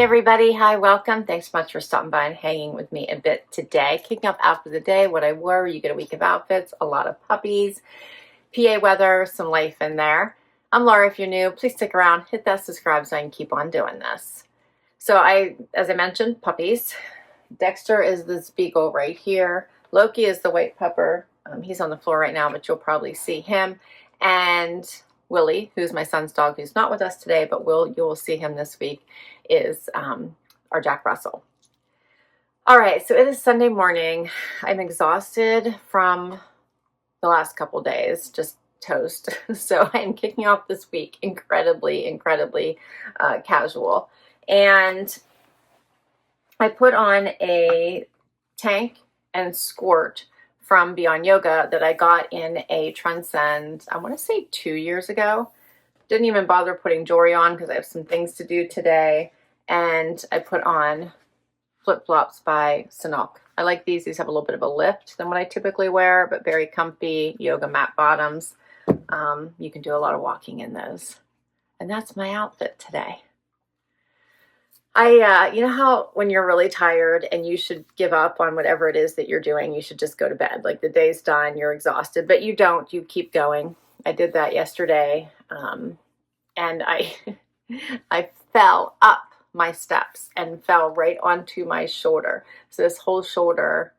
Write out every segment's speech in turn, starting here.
everybody, hi, welcome. Thanks so much for stopping by and hanging with me a bit today. Kicking off outfit of the day, what I wore. You get a week of outfits, a lot of puppies, PA weather, some life in there. I'm Laura. If you're new, please stick around, hit that subscribe so I can keep on doing this. So as I mentioned, puppies. Dexter is this beagle right here. Loki is the white pupper. He's on the floor right now, but you'll probably see him. And Willie, who's my son's dog, who's not with us today, but you will see him this week, is our Jack Russell. All right, so it is Sunday morning. I'm exhausted from the last couple days, just toast. So I'm kicking off this week incredibly casual. And I put on a tank and Skort from Beyond Yoga that I got in a Trendsend, I want to say 2 years ago. Didn't even bother putting jewelry on because I have some things to do today. And I put on flip-flops by Sanok. I like these. These have a little bit of a lift than what I typically wear, but very comfy yoga mat bottoms. You can do a lot of walking in those. And that's my outfit today. You know how when you're really tired and you should give up on whatever it is that you're doing, you should just go to bed. Like the day's done, you're exhausted, but you don't, you keep going. I did that yesterday. And I fell up my steps and fell right onto my shoulder. So this whole shoulder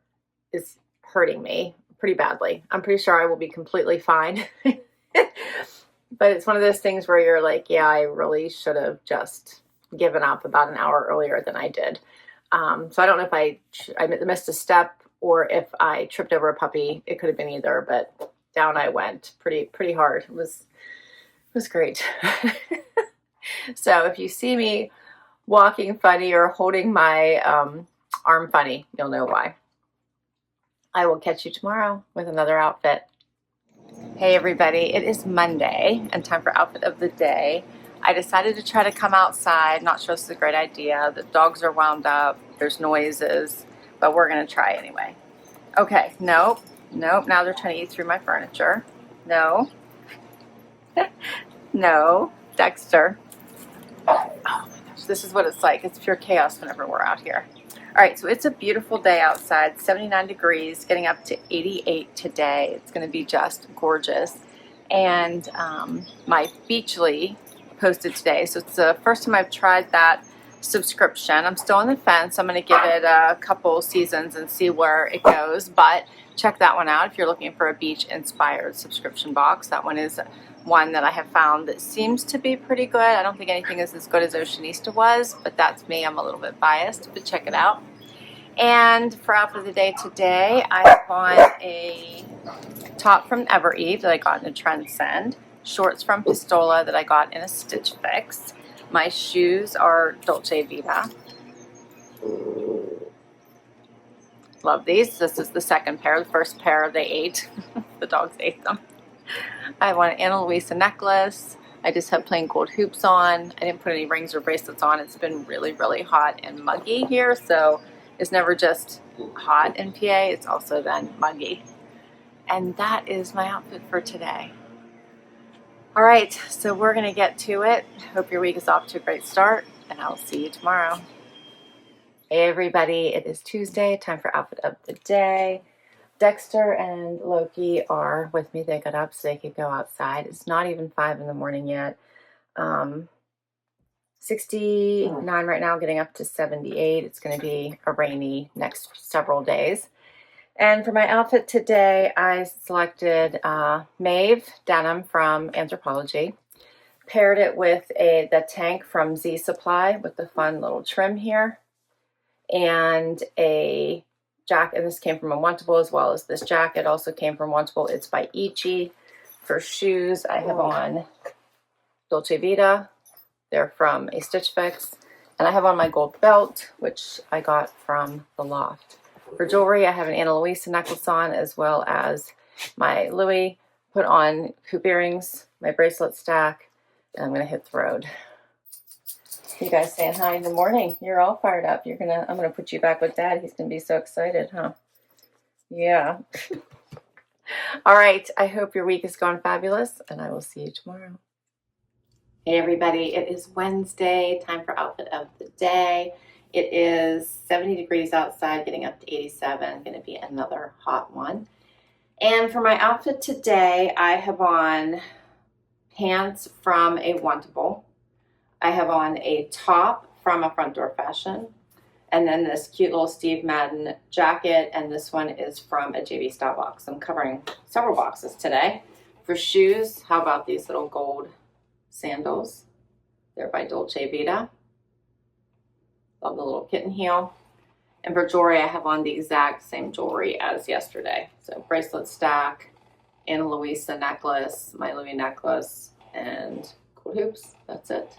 is hurting me pretty badly. I'm pretty sure I will be completely fine. But it's one of those things where you're like, yeah, I really should have just given up about an hour earlier than I did. So I don't know if I missed a step or if I tripped over a puppy. It could have been either, but down I went pretty hard. It was great. So if you see me walking funny or holding my arm funny, you'll know why. I will catch you tomorrow with another outfit. Hey everybody, it is Monday and time for outfit of the day. I decided to try to come outside. Not sure this is a great idea. The dogs are wound up. There's noises, but we're going to try anyway. Okay, nope. Now they're trying to eat through my furniture. No. No. Dexter. Oh my gosh, this is what it's like. It's pure chaos whenever we're out here. All right, so it's a beautiful day outside. 79 degrees, getting up to 88 today. It's going to be just gorgeous. And my Beachly posted today. So it's the first time I've tried that subscription. I'm still on the fence. I'm going to give it a couple seasons and see where it goes. But check that one out if you're looking for a beach-inspired subscription box. That one is one that I have found that seems to be pretty good. I don't think anything is as good as Oceanista was, but that's me. I'm a little bit biased, but check it out. And for outfit of the day today, I have on a top from Evereve that I got in a Trendsend. Shorts from Pistola that I got in a Stitch Fix. My shoes are Dolce Vita. Love these. This is the second pair. The first pair they ate. The dogs ate them. I have on an Ana Luisa necklace. I just have plain gold hoops on. I didn't put any rings or bracelets on. It's been really hot and muggy here, so it's never just hot in PA. It's also then muggy. And that is my outfit for today. All right, so we're going to get to it. Hope your week is off to a great start, and I'll see you tomorrow. Hey everybody, it is Tuesday, time for outfit of the day. Dexter and Loki are with me. They got up so they could go outside. It's not even 5 in the morning yet. 69 right now, getting up to 78. It's going to be a rainy next several days. And for my outfit today, I selected Maeve denim from Anthropologie. Paired it with the tank from Z Supply with the fun little trim here. And a jacket, and this came from a Wantable as well as this jacket also came from Wantable. It's by Ichi. For shoes, I have on Dolce Vita. They're from a Stitch Fix. And I have on my gold belt, which I got from the Loft. For jewelry, I have an Ana Luisa necklace on, as well as my Louis. Put on hoop earrings, my bracelet stack, and I'm going to hit the road. You guys saying hi in the morning. You're all fired up. I'm going to put you back with Dad. He's going to be so excited, huh? Yeah. All right. I hope your week is going fabulous, and I will see you tomorrow. Hey everybody, it is Wednesday, time for outfit of the day. It is 70 degrees outside, getting up to 87, going to be another hot one. And for my outfit today, I have on pants from a Wantable. I have on a top from a Front Door Fashion, and then this cute little Steve Madden jacket, and this one is from a JB Stylebox. I'm covering several boxes today. For shoes, how about these little gold sandals? They're by Dolce Vita. Love the little kitten heel. And for jewelry, I have on the exact same jewelry as yesterday. So bracelet stack, Ana Luisa necklace, my Louis necklace, and gold hoops. That's it.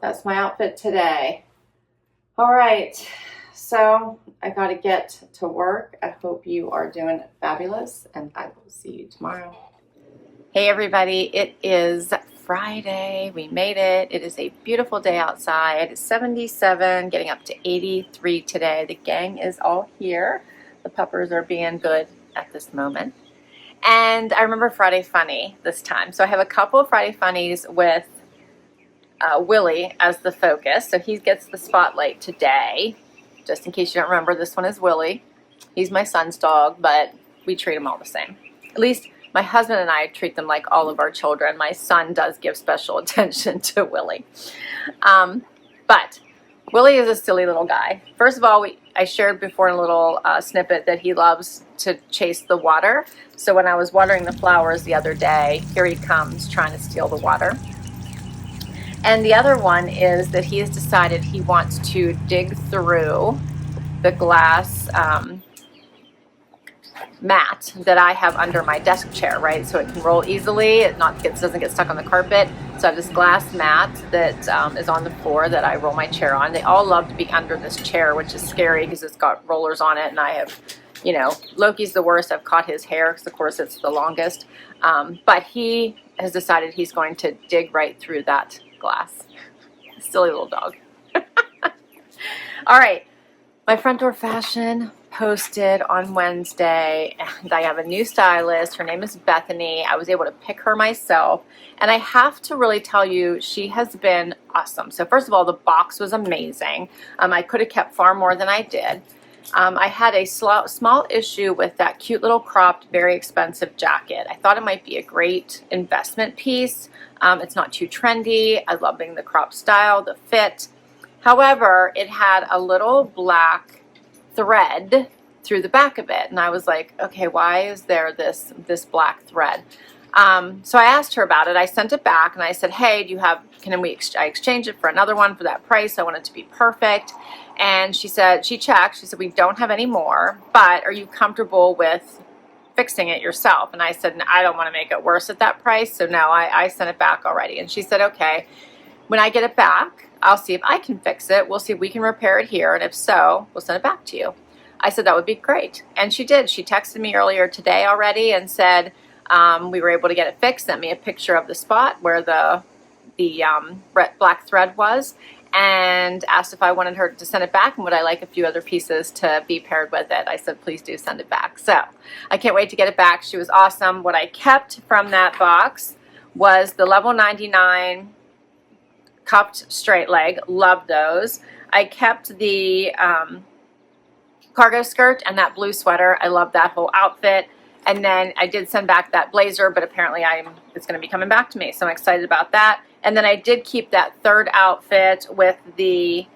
That's my outfit today. All right, so I got to get to work. I hope you are doing fabulous, and I will see you tomorrow. Hey everybody, it is Friday. We made it. It is a beautiful day outside. It's 77, getting up to 83 today. The gang is all here. The puppers are being good at this moment. And I remember Friday Funny this time. So I have a couple of Friday Funnies with Willie as the focus. So he gets the spotlight today. Just in case you don't remember, this one is Willie. He's my son's dog, but we treat him all the same. At least my husband and I treat them like all of our children. My son does give special attention to Willie. But Willie is a silly little guy. First of all, I shared before in a little snippet that he loves to chase the water. So when I was watering the flowers the other day, here he comes trying to steal the water. And the other one is that he has decided he wants to dig through the glass mat that I have under my desk chair, right? So it can roll easily, it doesn't get stuck on the carpet. So I have this glass mat that is on the floor that I roll my chair on. They all love to be under this chair, which is scary because it's got rollers on it, and I have, you know, Loki's the worst. I've caught his hair because of course it's the longest. But he has decided he's going to dig right through that glass. Silly little dog. All right, my Front Door Fashion posted on Wednesday, and I have a new stylist. Her name is Bethany. I was able to pick her myself, and I have to really tell you, she has been awesome. So first of all, the box was amazing. I could have kept far more than I did. I had a small issue with that cute little cropped, very expensive jacket. I thought it might be a great investment piece. It's not too trendy. I love the crop style, the fit. However, it had a little black thread through the back of it, and I was like, okay, why is there this black thread? So I asked her about it. I sent it back and I said, hey, I exchange it for another one for that price? I want it to be perfect. And she said, she said, we don't have any more, but are you comfortable with fixing it yourself? And I said, I don't want to make it worse at that price, so no, I sent it back already. And she said, okay, when I get it back, I'll see if I can fix it. We'll see if we can repair it here, and if so, we'll send it back to you. I said that would be great, and she did. She texted me earlier today already and said we were able to get it fixed, sent me a picture of the spot where the black thread was, and asked if I wanted her to send it back and would I like a few other pieces to be paired with it. I said, please do send it back. So I can't wait to get it back. She was awesome. What I kept from that box was the level 99 cupped straight leg. Love those. I kept the cargo skirt and that blue sweater. I love that whole outfit. And then I did send back that blazer, but apparently it's going to be coming back to me, so I'm excited about that. And then I did keep that third outfit with the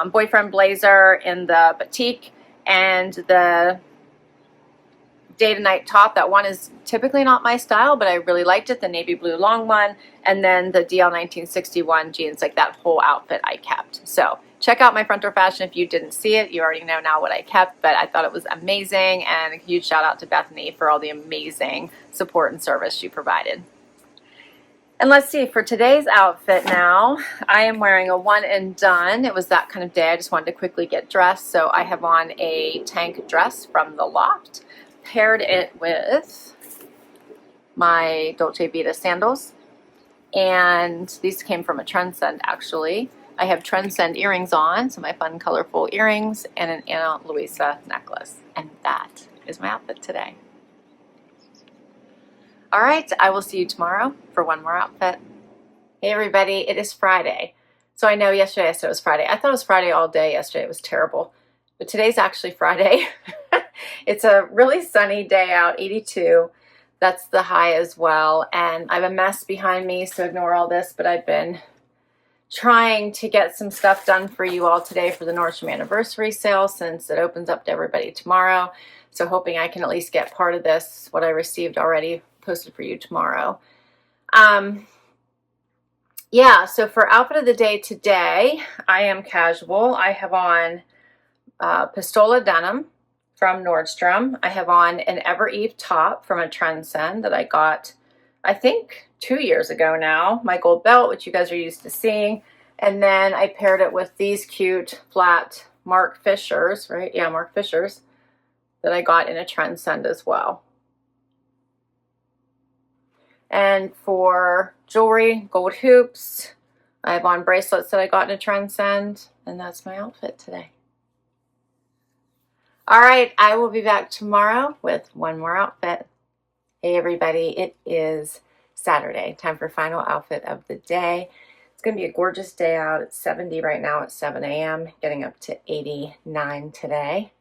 boyfriend blazer in the batik and the day to night top. That one is typically not my style, but I really liked it, the navy blue long one. And then the DL 1961 jeans, like that whole outfit I kept. So check out my Front Door Fashion if you didn't see it. You already know now what I kept, but I thought it was amazing, and a huge shout out to Bethany for all the amazing support and service she provided. And let's see, for today's outfit now, I am wearing a one and done. It was that kind of day. I just wanted to quickly get dressed. So I have on a tank dress from the Loft, paired it with my Dolce Vita sandals. And these came from a Trendsend, actually. I have Trendsend earrings on, so my fun, colorful earrings, and an Ana Luisa necklace. And that is my outfit today. All right, I will see you tomorrow for one more outfit. Hey everybody, it is Friday. So I know yesterday I said it was Friday. I thought it was Friday all day yesterday. It was terrible. But today's actually Friday. It's a really sunny day out, 82. That's the high as well. And I have a mess behind me, so ignore all this. But I've been trying to get some stuff done for you all today for the Nordstrom anniversary sale, since it opens up to everybody tomorrow. So hoping I can at least get part of this, what I received already, posted for you tomorrow. Yeah, so for outfit of the day today, I am casual. I have on Pistola denim from Nordstrom. I have on an Evereve top from a Trendsend that I got, I think, 2 years ago now. My gold belt, which you guys are used to seeing. And then I paired it with these cute flat Mark Fishers, right? Yeah, Mark Fishers that I got in a Trendsend as well. And for jewelry, gold hoops. I have on bracelets that I got in a Trendsend, and that's my outfit today. All right, I will be back tomorrow with one more outfit. Hey everybody, it is Saturday, time for final outfit of the day. It's going to be a gorgeous day out. It's 70 right now at 7 a.m., getting up to 89 today.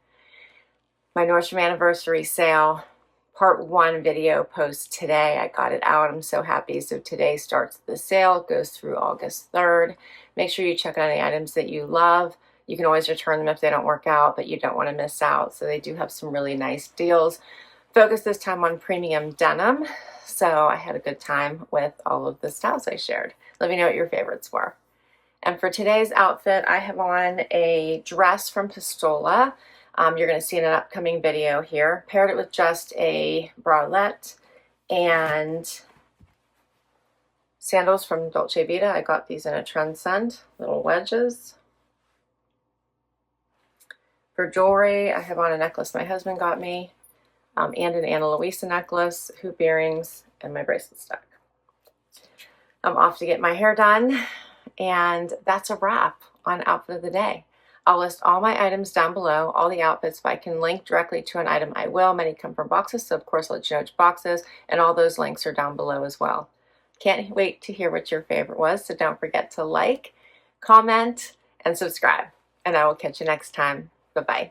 My Nordstrom anniversary sale. Part 1 video post today. I got it out. I'm so happy. So today starts the sale. It goes through August 3rd. Make sure you check on any items that you love. You can always return them if they don't work out, but you don't want to miss out. So they do have some really nice deals. Focus this time on premium denim. So I had a good time with all of the styles I shared. Let me know what your favorites were. And for today's outfit, I have on a dress from Pistola. You're going to see in an upcoming video here. Paired it with just a bralette and sandals from Dolce Vita. I got these in a Trendsend, little wedges. For jewelry, I have on a necklace my husband got me, and an Ana Luisa necklace, hoop earrings, and my bracelet stack. I'm off to get my hair done, and that's a wrap on outfit of the day. I'll list all my items down below, all the outfits. If I can link directly to an item, I will. Many come from boxes, so of course I'll let you know which boxes, and all those links are down below as well. Can't wait to hear what your favorite was, so don't forget to like, comment, and subscribe. And I will catch you next time. Bye-bye.